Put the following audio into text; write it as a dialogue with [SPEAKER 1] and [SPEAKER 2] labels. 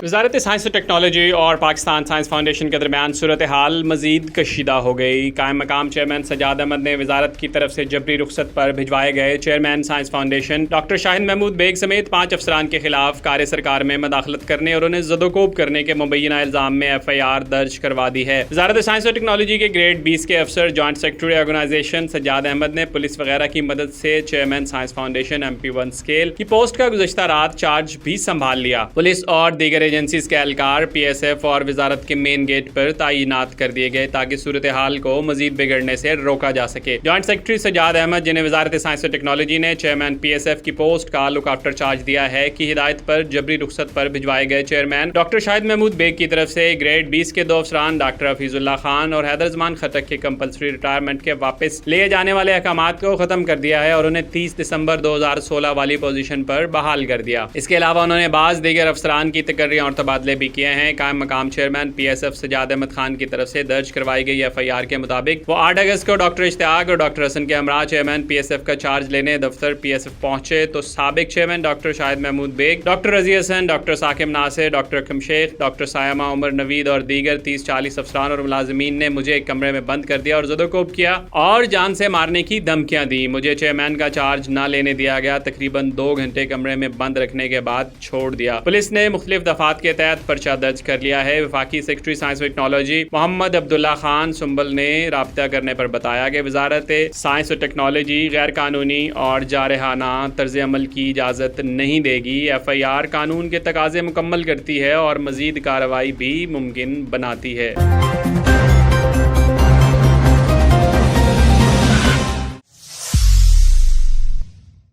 [SPEAKER 1] وزارت سائنس و ٹیکنالوجی اور پاکستان سائنس فاؤنڈیشن کے درمیان صورتحال مزید کشیدہ ہو گئی۔ قائم مقام چیئرمین سجاد احمد نے وزارت کی طرف سے جبری رخصت پر بھجوائے گئے چیئرمین سائنس فاؤنڈیشن ڈاکٹر شاہد محمود بیگ سمیت 5 افسران کے خلاف کار سرکار میں مداخلت کرنے اور انہیں زد و کوب کرنے کے مبینہ الزام میں FIR درج کروا دی ہے۔ وزارت سائنس و ٹیکنالوجی کے گریڈ 20 کے افسر joint secretary organisation Sajjad Ahmad نے پولیس وغیرہ کی مدد سے chairman science foundation MP1 scale کی پوسٹ کا گزشتہ رات چارج بھی سنبھال لیا۔ پولیس اور دیگر ایجنسیز کے اہلکار PSF اور وزارت کے مین گیٹ پر تعینات کر دیے گئے تاکہ صورتحال کو مزید بگڑنے سے روکا جا سکے۔ جوائنٹ سیکرٹری سجاد احمد، جنہیں وزارت سائنس و ٹیکنالوجی نے چیئرمین PSF کی پوسٹ کا لک آفٹر چارج دیا ہے، کی ہدایت پر جبری رخصت پر بھجوائے گئے چیئرمین ڈاکٹر شاہد محمود بیگ کی طرف سے گریڈ 20 کے 2 افسران ڈاکٹر حفیظ اللہ خان اور حیدر زمان خٹک کے کمپلسری ریٹائرمنٹ کے واپس لیے جانے والے احکامات کو ختم کر دیا ہے اور انہیں 30 دسمبر 2016 والی پوزیشن پر بحال کر دیا۔ اس کے علاوہ انہوں نے بعض دیگر افسران کی تقرریاں اور تبادلے بھی کیے ہیں۔ قائم مقام چیئرمین PSF سجاد احمد خان کی طرف سے درج کروائی گئی FIR کے مطابق وہ 8 اگست کو ڈاکٹر اشتیاق اور ڈاکٹر حسن کے ہمراہ چیئرمین PSF کا چارج لینے دفتر PSF پہنچے تو سابق چیئرمین ڈاکٹر شاہد محمود بیگ، ڈاکٹر رضی حسن، ڈاکٹر ثاقب ناصر، ڈاکٹر اکرم شیخ، ڈاکٹر سائمہ عمر نوید اور دیگر 30-40 افسران اور ملازمین نے مجھے ایک کمرے میں بند کر دیا اور زد و کوب کیا اور جان سے مارنے کی دھمکیاں دی۔ مجھے چیئرمین کا چارج نہ لینے دیا گیا۔ تقریباً 2 گھنٹے کمرے میں بند رکھنے کے بعد چھوڑ دیا۔ پولیس نے مختلف دفعات کے تحت پرچہ درج کر لیا ہے۔ وفاقی سیکرٹری سائنس و ٹیکنالوجی محمد عبداللہ خان سنبل نے رابطہ کرنے پر بتایا کہ وزارت سائنس و ٹیکنالوجی غیر قانونی اور جارحانہ طرز عمل کی اجازت نہیں دے گی۔ FIR قانون کے تقاضے مکمل کرتی ہے اور مزید کارروائی بھی ممکن بناتی ہے۔